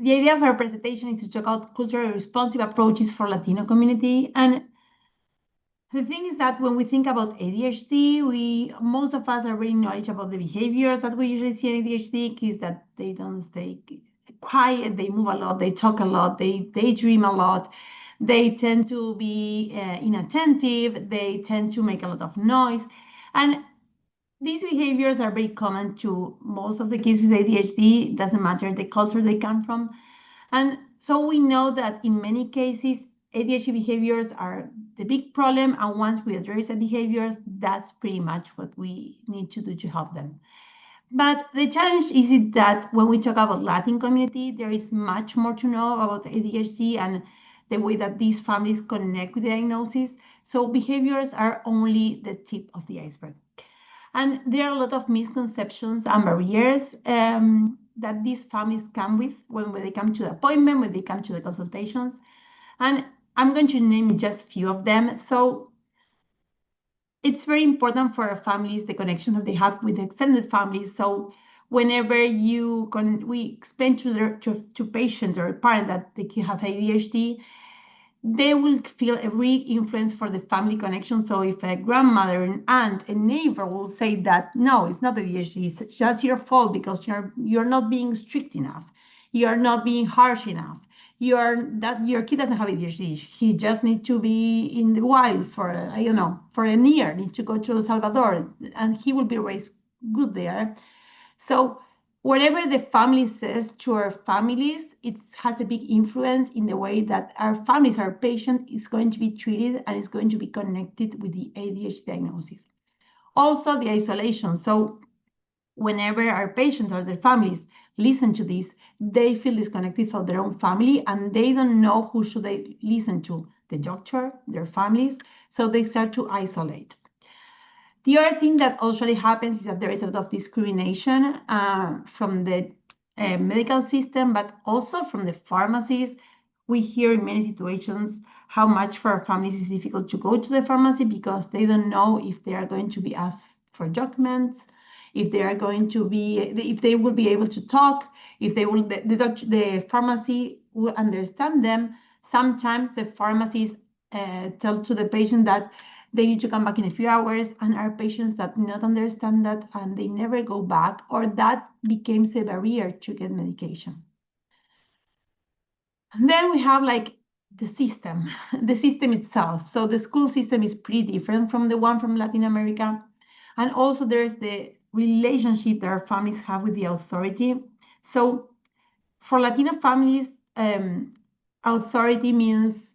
the idea of our presentation is to talk about culturally responsive approaches for Latino community. And the thing is that when we think about ADHD, most of us are very knowledgeable about the behaviors that we usually see in ADHD. Kids that they don't stay quiet, they move a lot, they talk a lot, they daydream a lot, they tend to be inattentive, they tend to make a lot of noise. And these behaviors are very common to most of the kids with ADHD. It doesn't matter the culture they come from. And so we know that in many cases, ADHD behaviors are the big problem. And once we address the behaviors, that's pretty much what we need to do to help them. But the challenge is that when we talk about Latin community, there is much more to know about ADHD and the way that these families connect with the diagnosis. So behaviors are only the tip of the iceberg. And there are a lot of misconceptions and barriers that these families come with when they come to the appointment, when they come to the consultations. And I'm going to name just a few of them. So it's very important for our families, the connections that they have with the extended families. So whenever we explain to patient or parent that they can have ADHD, they will feel a real influence for the family connection. So if a grandmother, an aunt, a neighbor will say that, no, it's not ADHD, it's just your fault because you're not being strict enough. You're not being harsh enough. Your kid doesn't have ADHD. He just needs to be in the wild for a year, needs to go to El Salvador, and he will be raised good there. So whatever the family says to our families, it has a big influence in the way that our families, our patient is going to be treated and is going to be connected with the ADHD diagnosis. Also, the isolation. So whenever our patients or their families listen to this, they feel disconnected from their own family and they don't know who should they listen to, the doctor, their families, so they start to isolate. The other thing that usually happens is that there is a lot of discrimination from the medical system, but also from the pharmacies. We hear in many situations how much for our families is difficult to go to the pharmacy because they don't know if they are going to be asked for documents, if they will be able to talk, if the pharmacy will understand them. Sometimes the pharmacies tell to the patient that they need to come back in a few hours, and our patients that not understand that and they never go back, or that becomes a barrier to get medication. And then we have the system itself. So the school system is pretty different from the one from Latin America. And also there's the relationship that our families have with the authority. So for Latino families, authority means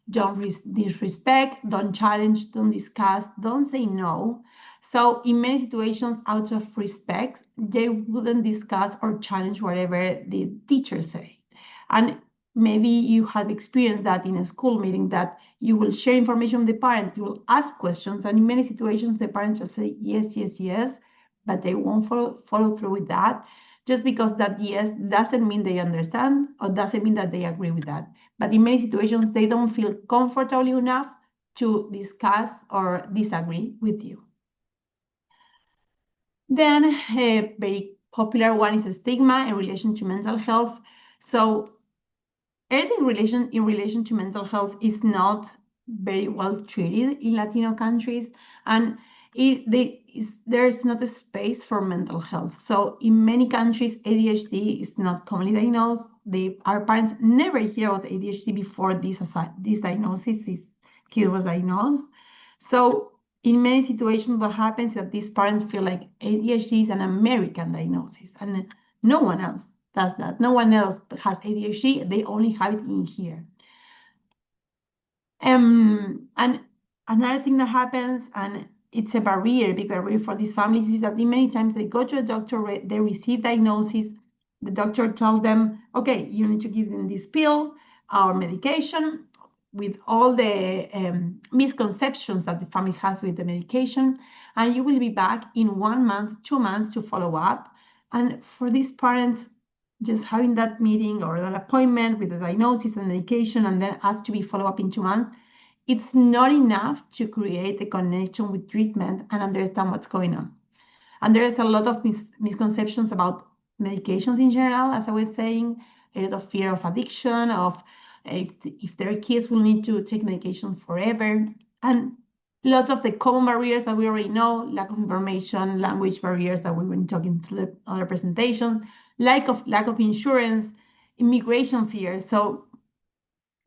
don't disrespect, don't challenge, don't discuss, don't say no. So in many situations, out of respect, they wouldn't discuss or challenge whatever the teachers say. And maybe you have experienced that in a school meeting, that you will share information with the parent, you will ask questions, and in many situations, the parents just say yes, yes, yes, but they won't follow through with that. Just because that yes doesn't mean they understand or doesn't mean that they agree with that. But in many situations, they don't feel comfortable enough to discuss or disagree with you. Then a very popular one is a stigma in relation to mental health. So anything in relation to mental health is not very well treated in Latino countries, and there's not a space for mental health. So in many countries, ADHD is not commonly diagnosed. Our parents never hear about ADHD before this diagnosis, this kid was diagnosed. So in many situations, what happens is that these parents feel like ADHD is an American diagnosis, and no one else does that. No one else has ADHD. They only have it in here. And another thing that happens, and it's a big barrier for these families, is that many times they go to a doctor, they receive diagnosis, the doctor tells them, okay, you need to give them this pill or medication, with all the misconceptions that the family has with the medication, and you will be back in 1 month, 2 months to follow up. And for these parents, just having that meeting or that appointment with the diagnosis and medication and then asked to be followed up in 2 months, it's not enough to create a connection with treatment and understand what's going on. And there is a lot of misconceptions about medications in general, as I was saying. a lot of fear of addiction, of if their kids will need to take medication forever, and lots of the common barriers that we already know: lack of information, language barriers that we've been talking through the other presentations, lack of insurance, immigration fears. So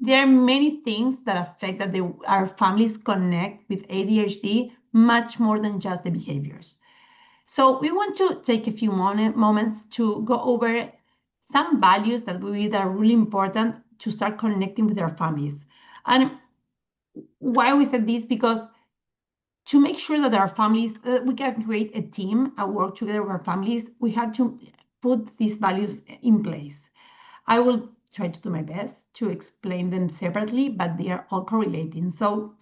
there are many things that affect that our families connect with ADHD much more than just the behaviors. So we want to take a few moments to go over some values that we believe are really important to start connecting with our families. And why we said this, because to make sure that our families, we can create a team and work together with our families, we have to put these values in place. I will try to do my best to explain them separately, but they are all correlating. So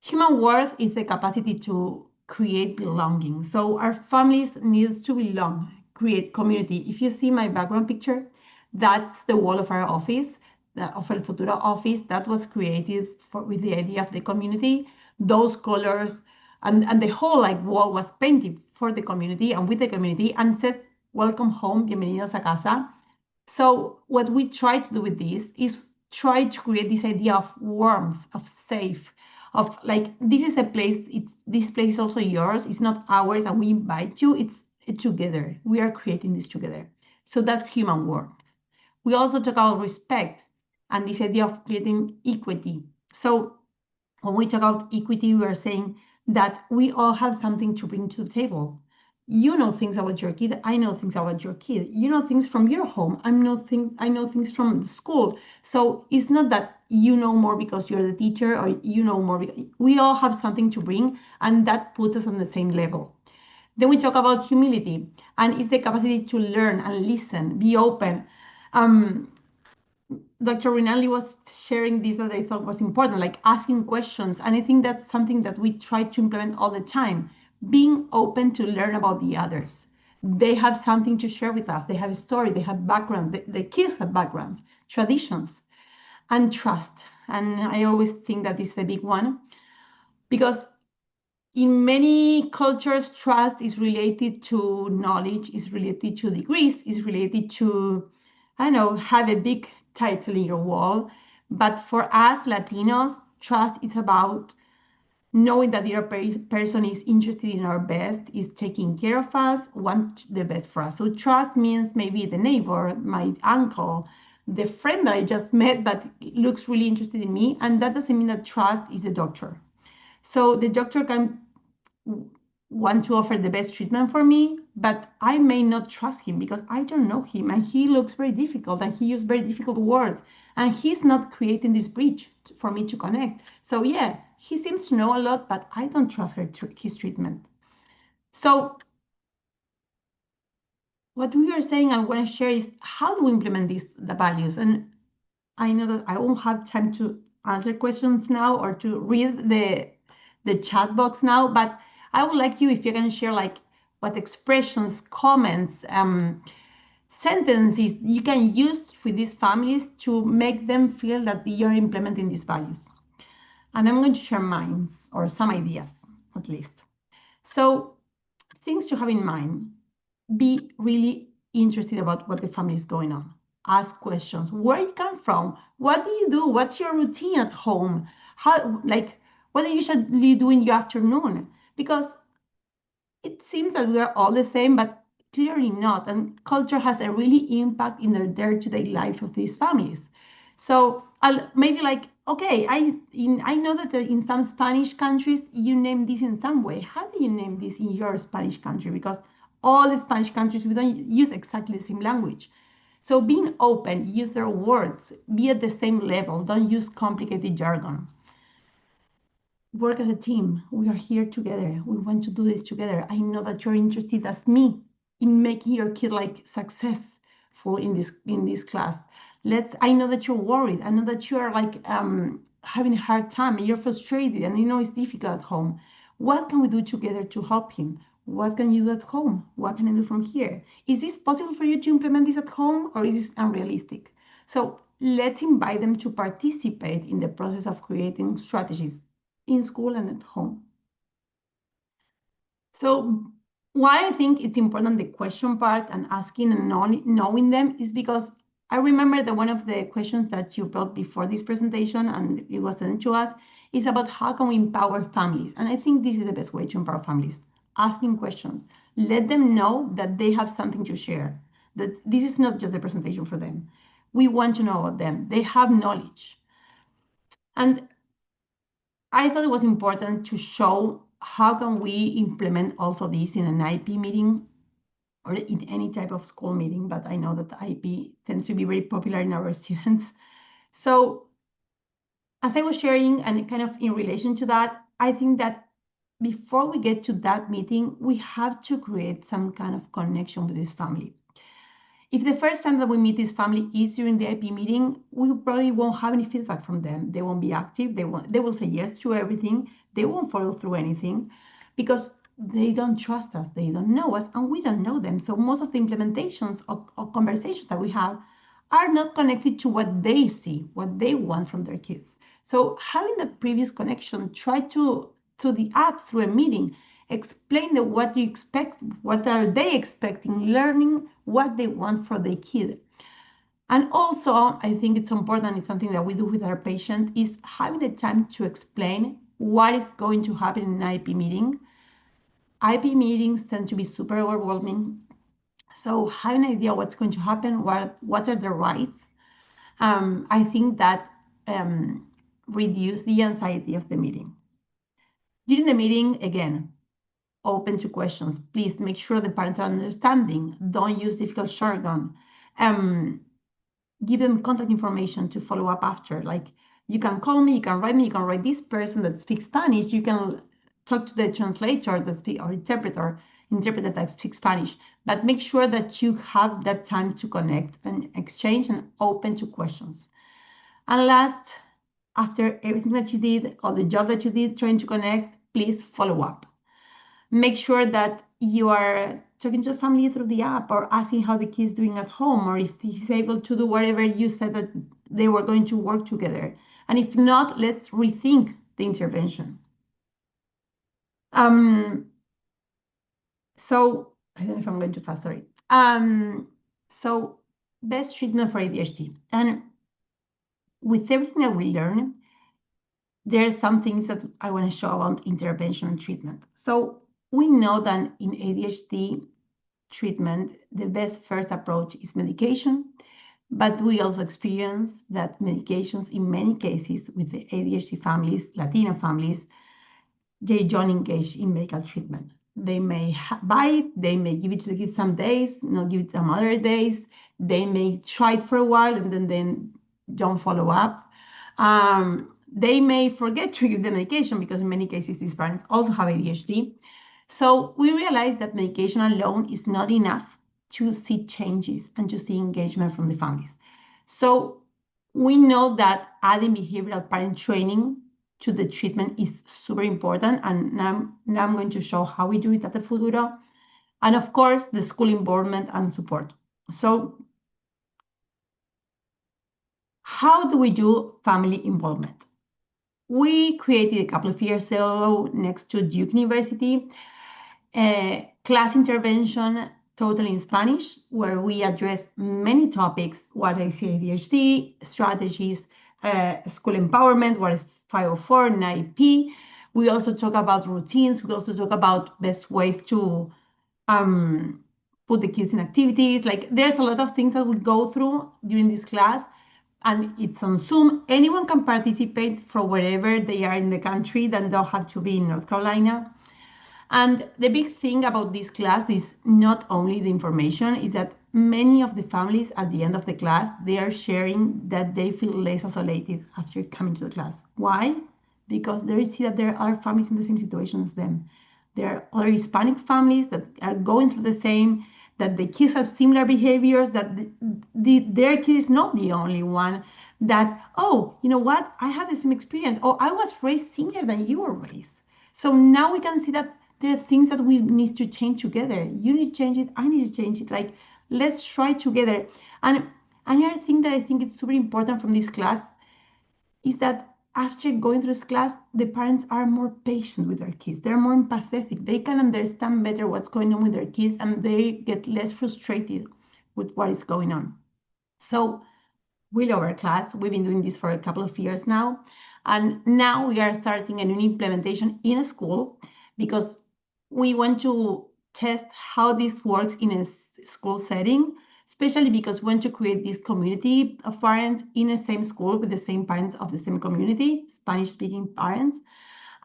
human worth is the capacity to create belonging. So our families need to belong, create community. If you see my background picture, that's the wall of our office, of El Futuro office, that was created with the idea of the community. Those colors and the whole wall was painted for the community and with the community, and says, "Welcome home, bienvenidos a casa." So what we try to do with this is try to create this idea of warmth, of safe, of this is a place, this place is also yours, it's not ours, and we invite you, it's together. We are creating this together. So that's human warmth. We also talk about respect and this idea of creating equity. So when we talk about equity, we are saying that we all have something to bring to the table. You know things about your kid, I know things about your kid. You know things from your home, I know things from the school. So it's not that you know more because you're the teacher, or you know more because we all have something to bring, and that puts us on the same level. Then we talk about humility, and it's the capacity to learn and listen, be open. Dr. Rinaldi was sharing this that I thought was important, like asking questions. And I think that's something that we try to implement all the time, being open to learn about the others. They have something to share with us. They have a story, they have background, the kids have backgrounds, traditions, and trust. And I always think that is the big one, because in many cultures, trust is related to knowledge, is related to degrees, is related to, I don't know, have a big title in your wall. But for us Latinos, trust is about knowing that the other person is interested in our best, is taking care of us, want the best for us. So trust means maybe the neighbor, my uncle, the friend that I just met but looks really interested in me. And that doesn't mean that trust is a doctor. So the doctor can want to offer the best treatment for me, but I may not trust him because I don't know him, and he looks very difficult, and he used very difficult words, and he's not creating this bridge for me to connect. So yeah, he seems to know a lot, but I don't trust his treatment. So what we are saying, I want to share, is how do we implement the values? And I know that I won't have time to answer questions now or to read the chat box now, but I would like you, if you can share what expressions, comments, sentences you can use with these families to make them feel that you're implementing these values. And I'm going to share mine, or some ideas at least. So things to have in mind: be really interested about what the family is going on. Ask questions. Where you come from? What do you do? What's your routine at home? What do you usually do in your afternoon? Because it seems that we are all the same, but clearly not. And culture has a really impact in their day-to-day life of these families. So I'll maybe okay, I know that in some Spanish countries you name this in some way. How do you name this in your Spanish country? Because all the Spanish countries, we don't use exactly the same language. So being open, use their words, be at the same level, don't use complicated jargon. Work as a team. We are here together. We want to do this together. I know that you're interested as me in making your kid successful in this class. I know that you're worried. I know that you are having a hard time and you're frustrated and you know it's difficult at home. What can we do together to help him? What can you do at home? What can I do from here? Is this possible for you to implement this at home, or is this unrealistic? So let's invite them to participate in the process of creating strategies in school and at home. So why I think it's important, the question part and asking and knowing them, is because I remember that one of the questions that you brought before this presentation, and it was sent to us, is about how can we empower families. And I think this is the best way to empower families. Asking questions. Let them know that they have something to share, that this is not just a presentation for them. We want to know about them. They have knowledge. And I thought it was important to show how can we implement also this in an IP meeting or in any type of school meeting, but I know that IP tends to be very popular in our students. So as I was sharing and kind of in relation to that, I think that before we get to that meeting, we have to create some kind of connection with this family. If the first time that we meet this family is during the IP meeting, we probably won't have any feedback from them. They won't be active. They will say yes to everything. They won't follow through anything because they don't trust us. They don't know us, and we don't know them. So most of the implementations or conversations that we have are not connected to what they see, what they want from their kids. So having that previous connection, try to the app through a meeting, explain what you expect, what are they expecting, learning what they want for their kid. And also, I think it's important, it's something that we do with our patient, is having the time to explain what is going to happen in an IP meeting. IP meetings tend to be super overwhelming. So having an idea what's going to happen, what are the rights, I think that reduce the anxiety of the meeting. During the meeting, again, open to questions. Please make sure the parents are understanding. Don't use difficult jargon. Give them contact information to follow up after. Like, you can call me, you can write me, you can write this person that speaks Spanish. You can talk to the translator that speaks or interpreter that speaks Spanish. But make sure that you have that time to connect and exchange and open to questions. And last, after everything that you did, all the job that you did trying to connect, please follow up. Make sure that you are talking to the family through the app or asking how the kid's doing at home, or if he's able to do whatever you said that they were going to work together. And if not, let's rethink the intervention. So I don't know if I'm going too fast, sorry. So best treatment for ADHD. And with everything that we learn, there are some things that I want to show about intervention and treatment. So we know that in ADHD treatment, the best first approach is medication, but we also experience that medications in many cases with the ADHD families, Latino families, they don't engage in medical treatment. They may buy it, they may give it to the kids some days, not give it some other days. They may try it for a while and then don't follow up. They may forget to give the medication because in many cases these parents also have ADHD. So we realize that medication alone is not enough to see changes and to see engagement from the families. So we know that adding behavioral parent training to the treatment is super important. And now I'm going to show how we do it at the Futuro. And of course, the school involvement and support. So how do we do family involvement? We created a couple of years ago next to Duke University a class intervention totally in Spanish, where we address many topics: what is ADHD, strategies, school empowerment, what is 504, and IEP. We also talk about routines. We also talk about best ways to put the kids in activities. Like, there's a lot of things that we go through during this class, and it's on Zoom. Anyone can participate from wherever they are in the country, then don't have to be in North Carolina. And the big thing about this class is not only the information, is that many of the families at the end of the class, they are sharing that they feel less isolated after coming to the class. Why? Because they see that there are families in the same situation as them. There are other Hispanic families that are going through the same, that the kids have similar behaviors, that their kid is not the only one, that, oh, you know what, I have the same experience. Oh, I was raised similar than you were raised. So now we can see that there are things that we need to change together. You need to change it, I need to change it. Like, let's try together. And another thing that I think is super important from this class is that after going through this class, the parents are more patient with their kids. They're more empathetic. They can understand better what's going on with their kids, and they get less frustrated with what is going on. So we love our class. We've been doing this for a couple of years now. And now we are starting a new implementation in a school because we want to test how this works in a school setting, especially because we want to create this community of parents in the same school with the same parents of the same community, Spanish-speaking parents.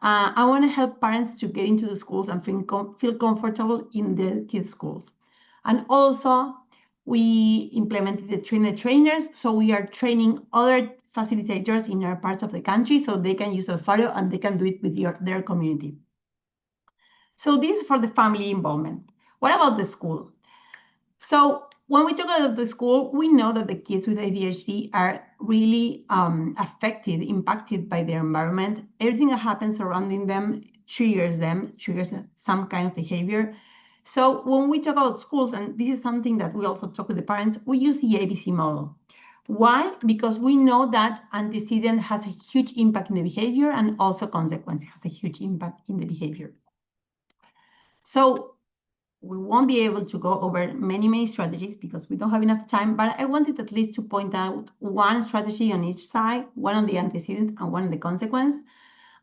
I want to help parents to get into the schools and feel comfortable in the kids' schools. And also, we implemented the trainers, so we are training other facilitators in other parts of the country so they can use Futuro and they can do it with their community. So this is for the family involvement. What about the school? So when we talk about the school, we know that the kids with ADHD are really affected, impacted by their environment. Everything that happens surrounding them, triggers some kind of behavior. So when we talk about schools, and this is something that we also talk with the parents, we use the ABC model. Why? Because we know that antecedent has a huge impact in the behavior and also consequence has a huge impact in the behavior. So we won't be able to go over many strategies because we don't have enough time, but I wanted at least to point out one strategy on each side, one on the antecedent and one on the consequence.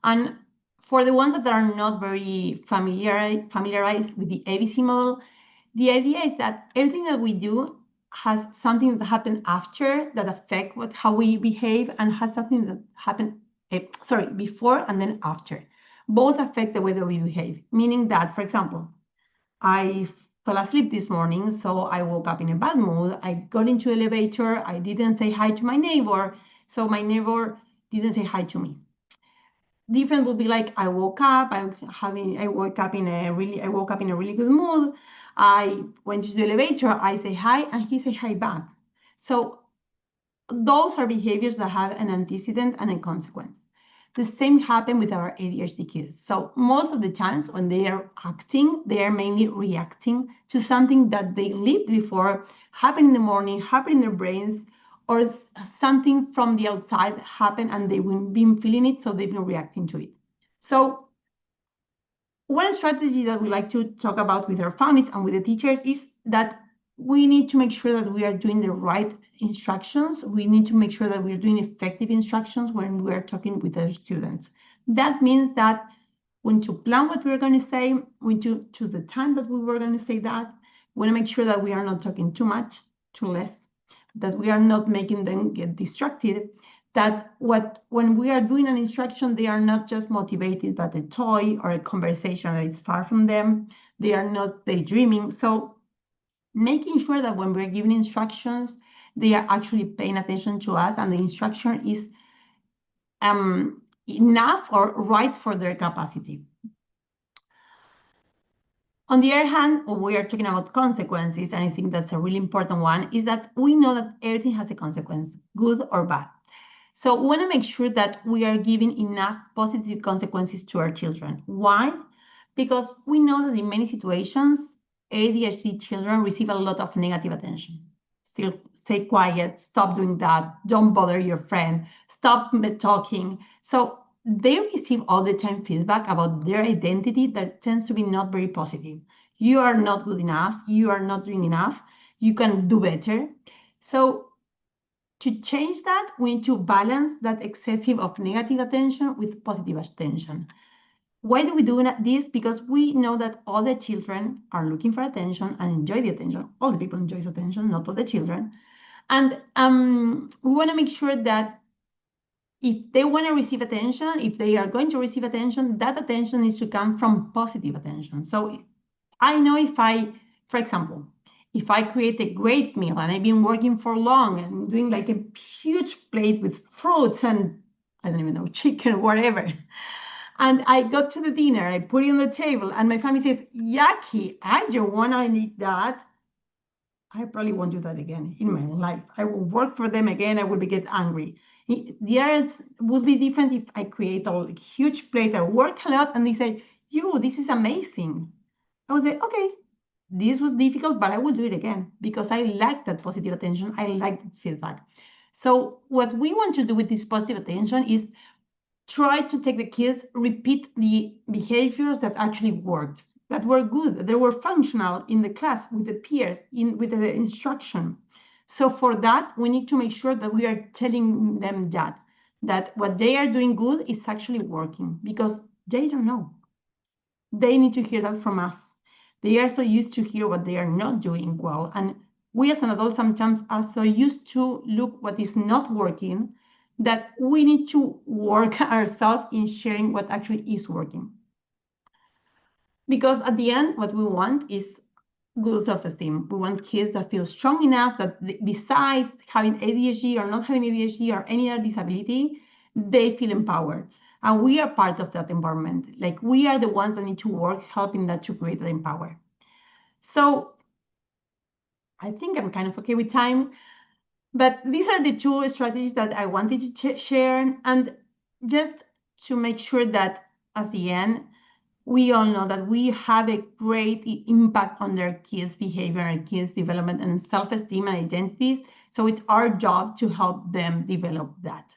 And for the ones that are not very familiarized with the ABC model, the idea is that everything that we do has something that happened after that affect how we behave and has something that happened, before and then after. Both affect the way that we behave, meaning that, for example, I fell asleep this morning, so I woke up in a bad mood. I got into the elevator. I didn't say hi to my neighbor, so my neighbor didn't say hi to me. Different would be like I woke up. I woke up in a really good mood. I went to the elevator. I say hi, and he say hi back. So those are behaviors that have an antecedent and a consequence. The same happened with our ADHD kids. So most of the times when they are acting, they are mainly reacting to something that they lived before, happened in the morning, happened in their brains, or something from the outside happened and they've been feeling it, so they've been reacting to it. So one strategy that we like to talk about with our families and with the teachers is that we need to make sure that we are doing the right instructions. We need to make sure that we're doing effective instructions when we are talking with our students. That means that we need to plan what we're going to say. We need to choose the time that we were going to say that. We want to make sure that we are not talking too much, too less, that we are not making them get distracted, that when we are doing an instruction, they are not just motivated by a toy or a conversation that is far from them. They are not daydreaming. So making sure that when we're giving instructions, they are actually paying attention to us and the instruction is enough or right for their capacity. On the other hand, when we are talking about consequences, and I think that's a really important one, is that we know that everything has a consequence, good or bad. So we want to make sure that we are giving enough positive consequences to our children. Why? Because we know that in many situations, ADHD children receive a lot of negative attention. Still stay quiet, stop doing that, don't bother your friend, stop talking. So they receive all the time feedback about their identity that tends to be not very positive. You are not good enough, you are not doing enough, you can do better. So to change that, we need to balance that excessive of negative attention with positive attention. Why do we do this? Because we know that all the children are looking for attention and enjoy the attention. All the people enjoy attention, not all the children. And we want to make sure that if they want to receive attention, if they are going to receive attention, that attention needs to come from positive attention. So I know for example, if I create a great meal and I've been working for long and doing like a huge plate with fruits and I don't even know, chicken, whatever. And I got to the dinner, I put it on the table, and my family says, yucky, I don't want to eat that. I probably won't do that again in my life. I will work for them again. I will get angry. The others would be different if I create a huge plate, I work a lot, and they say, this is amazing. I would say, okay, this was difficult, but I will do it again because I like that positive attention. I like that feedback. So what we want to do with this positive attention is try to take the kids, repeat the behaviors that actually worked, that were good, that were functional in the class with the peers, with the instruction. So for that, we need to make sure that we are telling them that what they are doing good is actually working, because they don't know. They need to hear that from us. They are so used to hear what they are not doing well. And we as an adult sometimes are so used to look what is not working that we need to work ourselves in sharing what actually is working. Because at the end, what we want is good self-esteem. We want kids that feel strong enough that besides having ADHD or not having ADHD or any other disability, they feel empowered. And we are part of that environment. Like, we are the ones that need to work helping that to create that empower. So I think I'm kind of okay with time, but these are the two strategies that I wanted to share. And just to make sure that at the end, we all know that we have a great impact on their kids' behavior and kids' development and self-esteem and identities. So it's our job to help them develop that.